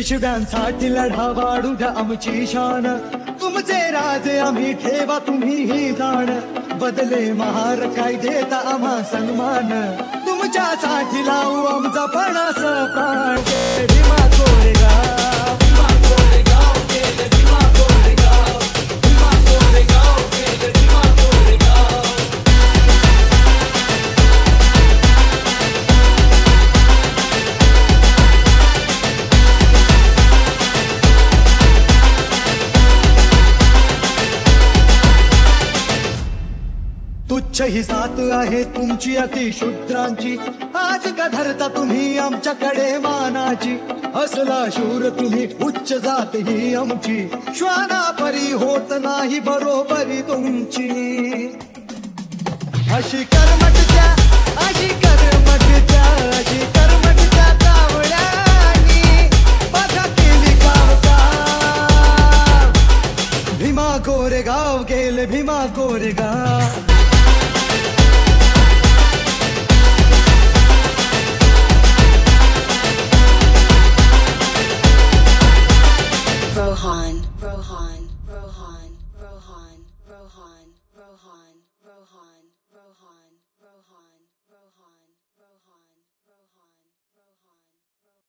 पिशव्यांसाठी लढा वाढू द्या आमची शान, तुमचे राजे आम्ही ठेवा तुम्ही ही जाण, बदले महार काय देता आम्हा सन्मान, तुमच्यासाठी लावू आमचा पणास प्राण. भीमा कोरेगाव, भीमा कोरेगाव गेले, भीमा कोरेगाव, भीमा कोरेगाव गेले, भीमा कोरेगाव. तुच्छ ही जात आहे तुमची अतिशूद्रांची, आज का धरता तुम्ही आमच्याकडे मानाची, असला शूर तुम्ही उच्च जात ही आमची, श्वाना परी होत नाही बरोबरी तुमची. अशी कर्मटच्या, अशी कर्मटच्या, अशी कर्मटच्या कावळ्यांनी बघा केली गावचा. भीमा कोरेगाव गेले, भीमा कोरेगाव. Rohan.